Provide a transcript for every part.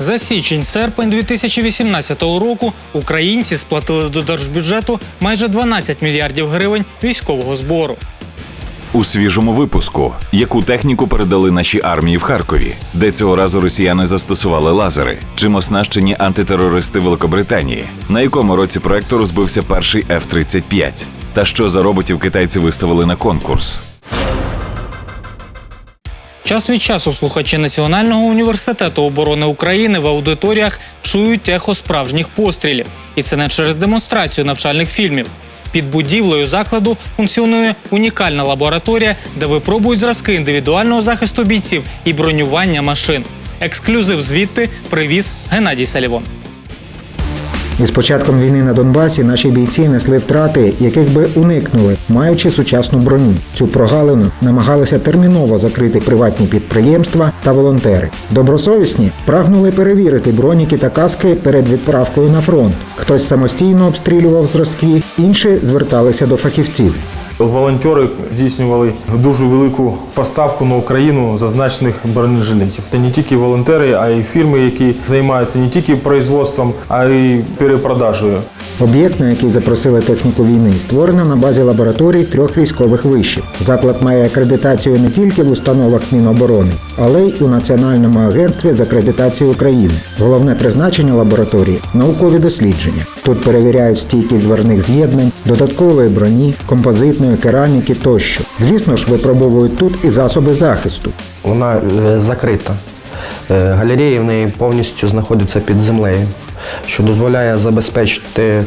За січень-серпень 2018 року українці сплатили до держбюджету майже 12 мільярдів гривень військового збору. У свіжому випуску, яку техніку передали нашій армії в Харкові, де цього разу росіяни застосували лазери, чим оснащені антитерористи Великобританії, на якому році проекту розбився перший F-35, та що за роботів китайці виставили на конкурс. Час від часу слухачі Національного університету оборони України в аудиторіях чують ехо справжніх пострілів. І це не через демонстрацію навчальних фільмів. Під будівлею закладу функціонує унікальна лабораторія, де випробують зразки індивідуального захисту бійців і бронювання машин. Ексклюзив звідти привіз Геннадій Салівон. Із початком війни на Донбасі наші бійці несли втрати, яких би уникнули, маючи сучасну броню. Цю прогалину намагалися терміново закрити приватні підприємства та волонтери. Добросовісні прагнули перевірити броніки та каски перед відправкою на фронт. Хтось самостійно обстрілював зразки, інші зверталися до фахівців. Волонтери здійснювали дуже велику поставку на Україну зазначених бронежилетів. Це не тільки волонтери, а й фірми, які займаються не тільки производством, а й перепродажею. Об'єкт, на який запросили техніку війни, створено на базі лабораторій 3 військових вишів. Заклад має акредитацію не тільки в установах Міноборони, але й у Національному агентстві з акредитації України. Головне призначення лабораторії – наукові дослідження. Тут перевіряють стійкість зварних з'єднань, додаткової броні, композитної, кераміки тощо. Звісно ж, випробовують тут і засоби захисту. Вона закрита. Галереї в неї повністю знаходяться під землею, що дозволяє забезпечити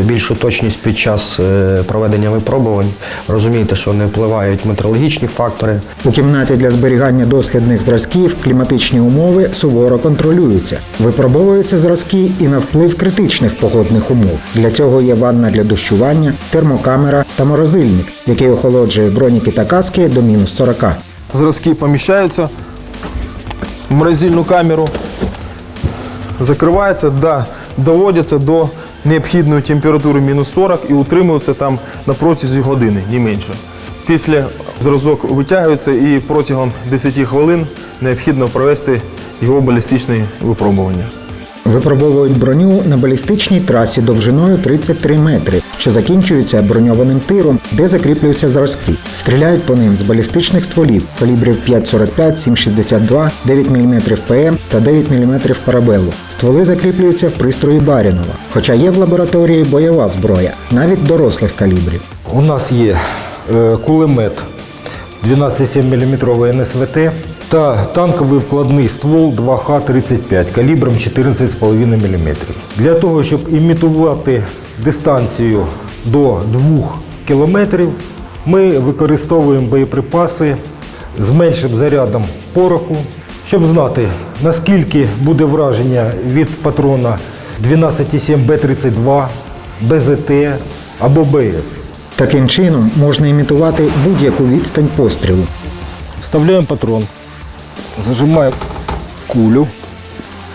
більшу точність під час проведення випробувань. Розумієте, що не впливають метеорологічні фактори. У кімнаті для зберігання дослідних зразків кліматичні умови суворо контролюються. Випробовуються зразки і на вплив критичних погодних умов. Для цього є ванна для дощування, термокамера та морозильник, який охолоджує броніки та каски до мінус 40. Зразки поміщаються в морозильну камеру, закриваються, доводяться до необхідної температури мінус 40 і утримуються там на протязі години, не менше. Після зразок витягується і протягом 10 хвилин необхідно провести його балістичне випробування. Випробовують броню на балістичній трасі довжиною 33 метри, що закінчується броньованим тиром, де закріплюються зразки. Стріляють по ним з балістичних стволів калібрів 5,45, 7,62, 9 мм ПМ та 9 мм парабеллу. Стволи закріплюються в пристрої Барінова. Хоча є в лабораторії бойова зброя, навіть дорослих калібрів. У нас є кулемет 12,7 мм НСВТ та танковий вкладний ствол 2Х-35 калібром 14,5 мм. Для того, щоб імітувати дистанцію до 2 км, ми використовуємо боєприпаси з меншим зарядом пороху, щоб знати, наскільки буде враження від патрона 12,7 Б-32, БЗТ або БС. Таким чином можна імітувати будь-яку відстань пострілу. Вставляємо патрон, зажимаємо кулю,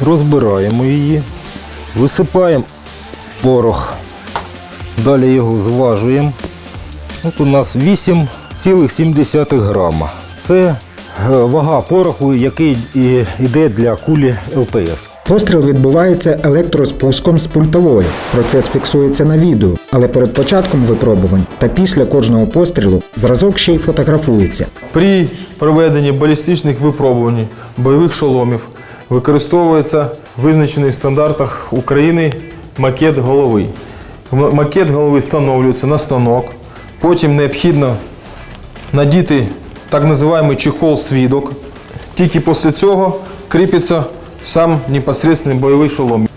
розбираємо її, висипаємо порох, далі його зважуємо. От у нас 8,7 грама. Це вага пороху, який йде для кулі ЛПС. Постріл відбувається електроспуском з пультової. Процес фіксується на відео, але перед початком випробувань та після кожного пострілу зразок ще й фотографується. При проведенні балістичних випробувань бойових шоломів використовується визначений в стандартах України макет голови. Макет голови встановлюється на станок, потім необхідно надіти так називаємо чехол-свідок. Тільки після цього кріпиться сам непосредственно бойовий шолом.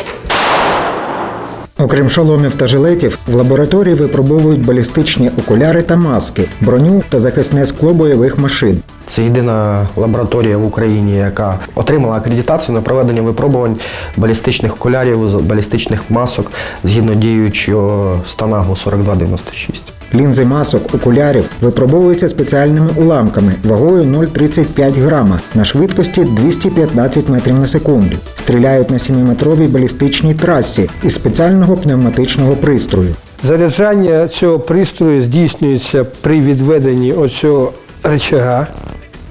Окрім шоломів та жилетів, в лабораторії випробовують балістичні окуляри та маски, броню та захисне скло бойових машин. Це єдина лабораторія в Україні, яка отримала акредитацію на проведення випробувань балістичних окулярів, балістичних масок згідно діючого станагу 4296. Лінзи масок, окулярів випробовуються спеціальними уламками вагою 0,35 грама на швидкості 215 метрів на секунду. Стріляють на 7-метровій балістичній трасі із спеціального пневматичного пристрою. Заряджання цього пристрою здійснюється при відведенні оцього рычага.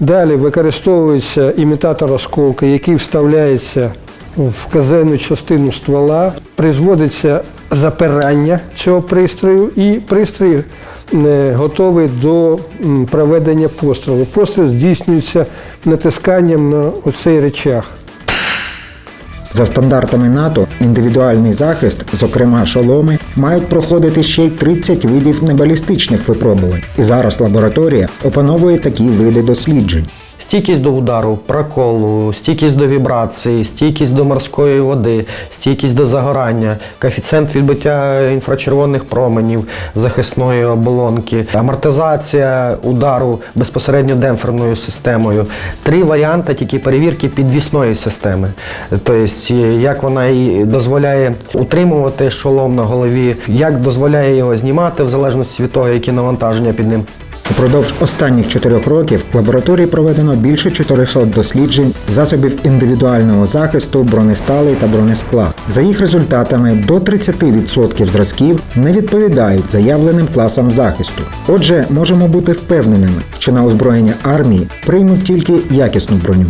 Далі використовується імітатор осколка, який вставляється в казенну частину ствола, призводиться запирання цього пристрою і пристрій готовий до проведення пострілу. Постріл здійснюється натисканням на оцей рычаг. За стандартами НАТО, індивідуальний захист, зокрема шоломи, мають проходити ще й 30 видів небалістичних випробувань. І зараз лабораторія опановує такі види досліджень. Стійкість до удару, проколу, стійкість до вібрації, стійкість до морської води, стійкість до загорання, коефіцієнт відбиття інфрачервоних променів, захисної оболонки, амортизація удару безпосередньо демпферною системою. 3 варіанти тільки перевірки підвісної системи. Тобто, як вона і дозволяє утримувати шолом на голові, як дозволяє його знімати в залежності від того, які навантаження під ним. Упродовж останніх 4 років в лабораторії проведено більше 400 досліджень засобів індивідуального захисту бронесталей та бронескла. За їх результатами, до 30% зразків не відповідають заявленим класам захисту. Отже, можемо бути впевненими, що на озброєння армії приймуть тільки якісну броню.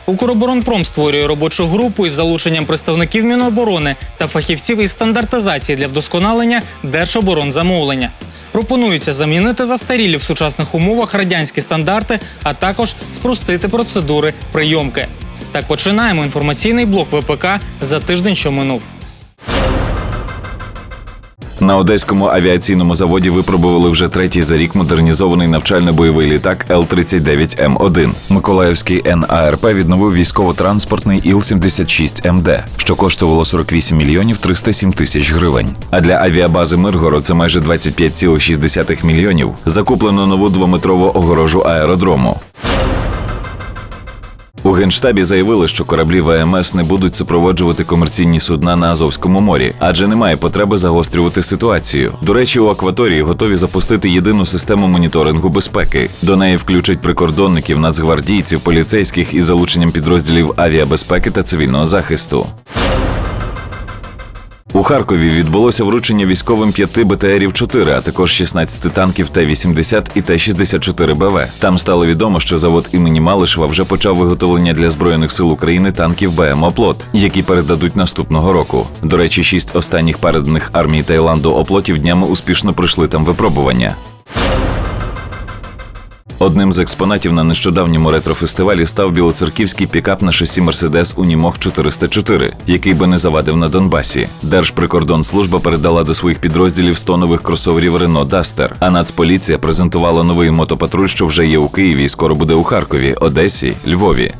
Укроборонпром створює робочу групу із залученням представників Міноборони та фахівців із стандартизації для вдосконалення держоборонзамовлення. Пропонується замінити застарілі в сучасних умовах радянські стандарти, а також спростити процедури прийомки. Так починаємо інформаційний блок ВПК за тиждень, що минув. На Одеському авіаційному заводі випробували вже 3-й за рік модернізований навчально-бойовий літак Л-39М1. Миколаївський НАРП відновив військово-транспортний Іл-76МД, що коштувало 48 мільйонів 307 тисяч гривень. А для авіабази Миргород, це майже 25,6 мільйонів, закуплено нову 2-метрову огорожу аеродрому. У Генштабі заявили, що кораблі ВМС не будуть супроводжувати комерційні судна на Азовському морі, адже немає потреби загострювати ситуацію. До речі, у акваторії готові запустити єдину систему моніторингу безпеки. До неї включать прикордонників, нацгвардійців, поліцейських із залученням підрозділів авіабезпеки та цивільного захисту. У Харкові відбулося вручення військовим 5 БТРів-4, а також 16 танків Т-80 і Т-64БВ. Там стало відомо, що завод імені Малишева вже почав виготовлення для Збройних сил України танків БМ «Оплот», які передадуть наступного року. До речі, 6 останніх переданих армії Таїланду «Оплотів» днями успішно пройшли там випробування. Одним з експонатів на нещодавньому ретро-фестивалі став білоцерківський пікап на шасі «Мерседес» Унімог 404, який би не завадив на Донбасі. Держприкордонслужба передала до своїх підрозділів 100 нових кросоверів «Рено Дастер», а Нацполіція презентувала новий мотопатруль, що вже є у Києві і скоро буде у Харкові, Одесі, Львові.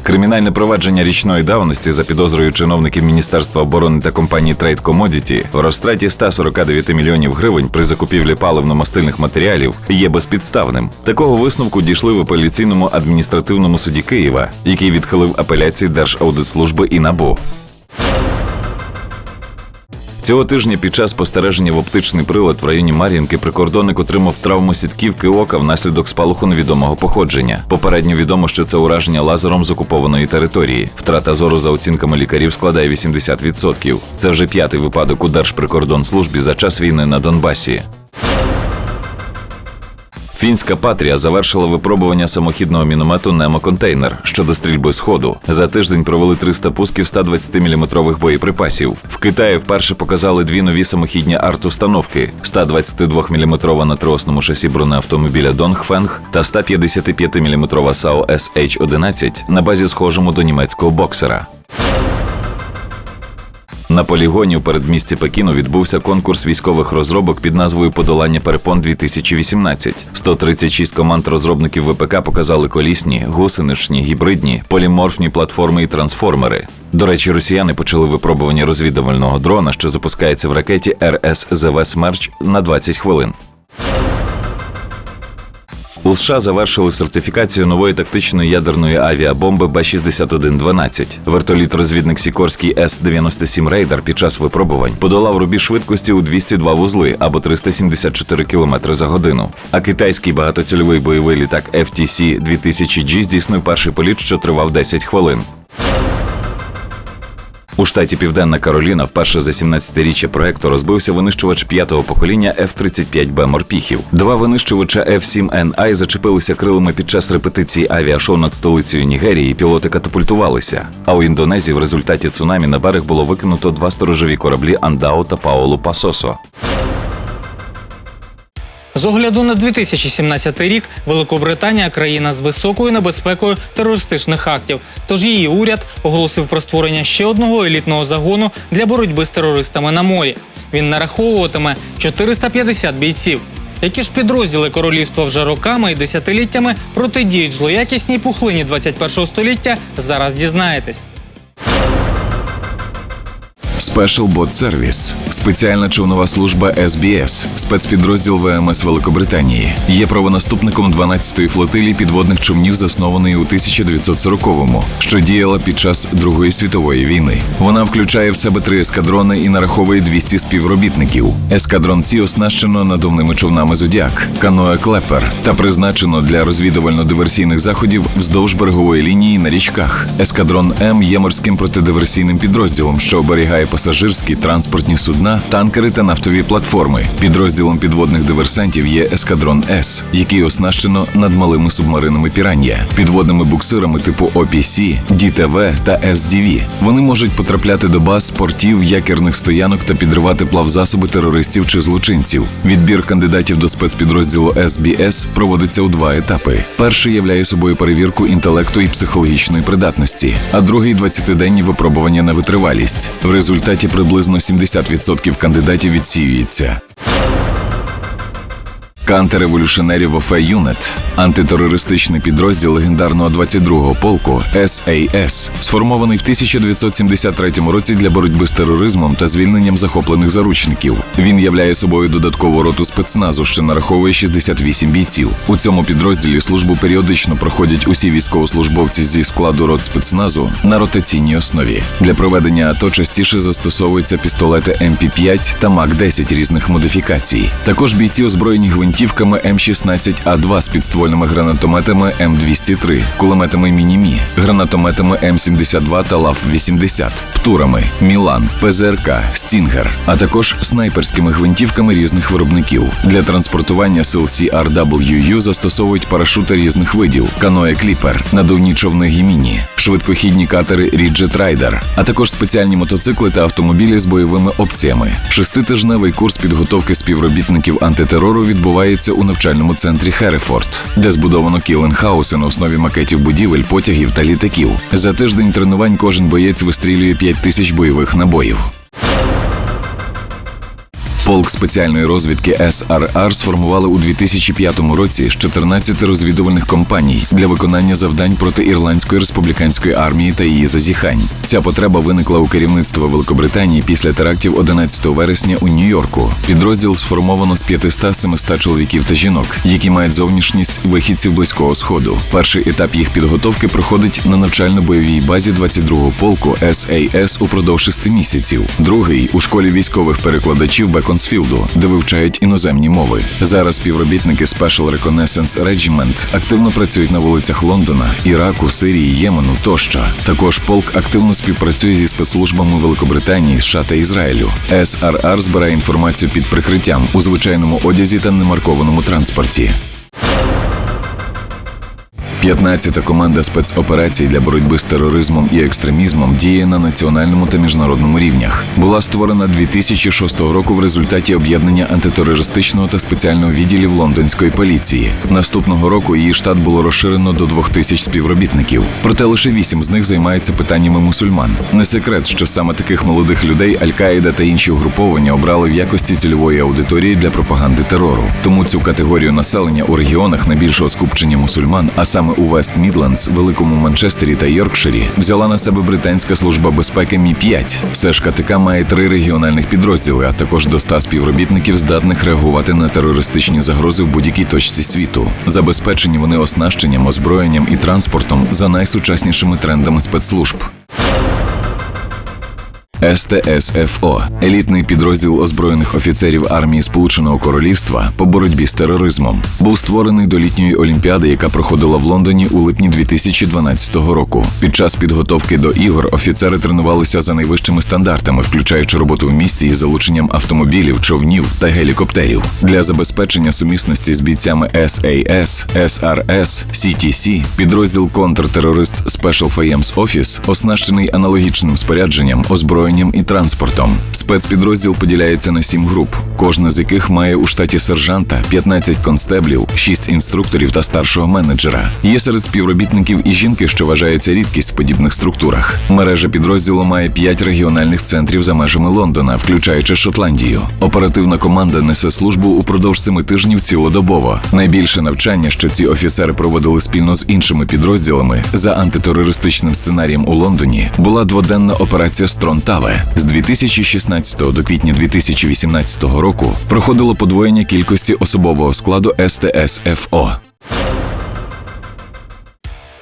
Кримінальне провадження річної давності за підозрою чиновників Міністерства оборони та компанії Trade Commodity в розтраті 149 мільйонів гривень при закупівлі паливно-мастильних матеріалів є безпідставним. Такого висновку дійшли в апеляційному адміністративному суді Києва, який відхилив апеляції Держаудитслужби і НАБУ. Цього тижня під час спостереження в оптичний прилад в районі Мар'їнки прикордонник отримав травму сітківки ока внаслідок спалаху невідомого походження. Попередньо відомо, що це ураження лазером з окупованої території. Втрата зору за оцінками лікарів складає 80%. Це вже 5-й випадок у Держприкордонслужбі за час війни на Донбасі. Фінська «Патрія» завершила випробування самохідного міномету «Немо-контейнер» щодо стрільби з ходу. За тиждень провели 300 пусків 120-мм боєприпасів. В Китаї вперше показали 2 нові самохідні арт-установки – 122-мм на трioсному шасі бронеавтомобіля «Донгфенг» та 155-мм САУ СХ-11 на базі схожому до німецького боксера. На полігоні у передмісті Пекіну відбувся конкурс військових розробок під назвою «Подолання перепон-2018». 136 команд розробників ВПК показали колісні, гусеничні, гібридні, поліморфні платформи і трансформери. До речі, росіяни почали випробування розвідувального дрона, що запускається в ракеті РСЗВ «Смерч» на 20 хвилин. У США завершили сертифікацію нової тактичної ядерної авіабомби Б-61-12. Вертоліт-розвідник Сікорський С-97 «Рейдер» під час випробувань подолав рубіж швидкості у 202 вузли або 374 км за годину. А китайський багатоцільовий бойовий літак FTC-2000G здійснив перший політ, що тривав 10 хвилин. У штаті Південна Кароліна вперше за 17-річчя проекту розбився винищувач 5-го покоління F-35B морпіхів. Два винищувача F-7NI зачепилися крилами під час репетиції авіашоу над столицею Нігерії, і пілоти катапультувалися. А у Індонезії в результаті цунамі на берег було викинуто два сторожові кораблі Андао та Паолу Пасосо. З огляду на 2017 рік Великобританія – країна з високою небезпекою терористичних актів. Тож її уряд оголосив про створення ще одного елітного загону для боротьби з терористами на морі. Він нараховуватиме 450 бійців. Які ж підрозділи королівства вже роками і десятиліттями протидіють злоякісній пухлині 21-го століття, зараз дізнаєтесь. Special Boat Service – спеціальна човнова служба SBS, спецпідрозділ ВМС Великобританії. Є правонаступником 12-ї флотилії підводних човнів, заснованої у 1940-му, що діяла під час Другої світової війни. Вона включає в себе 3 ескадрони і нараховує 200 співробітників. Ескадрон Сі оснащено надувними човнами «Зодіак», каное «Клепер» та призначено для розвідувально-диверсійних заходів вздовж берегової лінії на річках. Ескадрон М є морським протидиверсійним підрозділом, що оберігає пасажирські, транспортні судна, танкери та нафтові платформи. Підрозділом підводних диверсантів є ескадрон С, який оснащено надмалими субмаринами «Піран'я», підводними буксирами типу OPC, DTV та SDV. Вони можуть потрапляти до баз, портів, якірних стоянок та підривати плавзасоби терористів чи злочинців. Відбір кандидатів до спецпідрозділу SBS проводиться у 2 етапи. Перший являє собою перевірку інтелекту і психологічної придатності, а другий – 20-денні випробування на витривалість. В результаті приблизно 70% кандидатів відсіюється. Counter-Revolutionary Warfare Unit – антитерористичний підрозділ легендарного 22-го полку SAS, сформований в 1973 році для боротьби з тероризмом та звільненням захоплених заручників. Він являє собою додаткову роту спецназу, що нараховує 68 бійців. У цьому підрозділі службу періодично проходять усі військовослужбовці зі складу рот спецназу на ротаційній основі. Для проведення АТО частіше застосовуються пістолети МП-5 та МАК-10 різних модифікацій. Також бійці озброєні гвинтівками М16А2 з підствольними гранатометами М203, кулеметами Мінімі, гранатометами М72 та ЛАВ-80, птурами Мілан, ПЗРК, Стінгер, а також снайперськими гвинтівками різних виробників. Для транспортування сил CRWU застосовують парашути різних видів, каное Кліпер, надувні човни Гіміні, швидкохідні катери Ріджет Райдер, а також спеціальні мотоцикли та автомобілі з бойовими опціями. 6-тижневий курс підготовки співробітників антитерору відбувається у навчальному центрі Херефорд, де збудовано кілінг-хауси на основі макетів будівель, потягів та літаків. За тиждень тренувань кожен боєць вистрілює 5000 бойових набоїв. Полк спеціальної розвідки СРР сформували у 2005 році з 14 розвідувальних компаній для виконання завдань проти Ірландської республіканської армії та її зазіхань. Ця потреба виникла у керівництва Великобританії після терактів 11 вересня у Нью-Йорку. Підрозділ сформовано з 500-700 чоловіків та жінок, які мають зовнішність вихідців Близького Сходу. Перший етап їх підготовки проходить на навчально-бойовій базі 22-го полку SAS упродовж 6 місяців. Другий – у школі військових перекладачів Беконсфілду, де вивчають іноземні мови. Зараз співробітники Special Reconnaissance Regiment активно працюють на вулицях Лондона, Іраку, Сирії, Ємену тощо. Також полк активно співпрацює зі спецслужбами Великобританії, США та Ізраїлю. СРР збирає інформацію під прикриттям у звичайному одязі та немаркованому транспорті. 15-та команда спецоперацій для боротьби з тероризмом і екстремізмом діє на національному та міжнародному рівнях. Була створена 2006 року в результаті об'єднання антитерористичного та спеціального відділів лондонської поліції. Наступного року її штат було розширено до 2000 співробітників. Проте лише 8 з них займаються питаннями мусульман. Не секрет, що саме таких молодих людей Аль-Каїда та інші угруповання обрали в якості цільової аудиторії для пропаганди терору. Тому цю категорію населення у регіонах найбільшого скупчення мусульман, а саме у Вест-Мідлендс, Великому Манчестері та Йоркширі, взяла на себе британська служба безпеки Мі-5. Все ж КТК має 3 регіональних підрозділи, а також до 100 співробітників, здатних реагувати на терористичні загрози в будь-якій точці світу. Забезпечені вони оснащенням, озброєнням і транспортом за найсучаснішими трендами спецслужб. СТС-ФО – елітний підрозділ озброєних офіцерів армії Сполученого Королівства по боротьбі з тероризмом. Був створений до літньої олімпіади, яка проходила в Лондоні у липні 2012 року. Під час підготовки до ігор офіцери тренувалися за найвищими стандартами, включаючи роботу в місті із залученням автомобілів, човнів та гелікоптерів. Для забезпечення сумісності з бійцями САС, СРС, CTC підрозділ Контртерорист Special Fiams Office оснащений аналогічним спорядженням, озброєнням і транспортом. Спецпідрозділ поділяється на 7 груп, кожна з яких має у штаті сержанта, 15 констеблів, 6 інструкторів та старшого менеджера. Є серед співробітників і жінки, що вважається рідкість в подібних структурах. Мережа підрозділу має 5 регіональних центрів за межами Лондона, включаючи Шотландію. Оперативна команда несе службу упродовж 7 тижнів цілодобово. Найбільше навчання, що ці офіцери проводили спільно з іншими підрозділами за антитерористичним сценарієм у Лондоні, була дводенна операція Стронтаве. З 2016 до квітня 2018 року проходило подвоєння кількості особового складу СТС-ФО.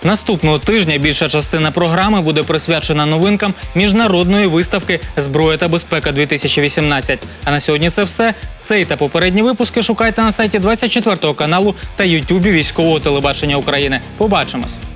Наступного тижня більша частина програми буде присвячена новинкам міжнародної виставки «Зброя та безпека-2018». А на сьогодні це все. Цей та попередні випуски шукайте на сайті 24 каналу та Ютубі Військового телебачення України. Побачимось!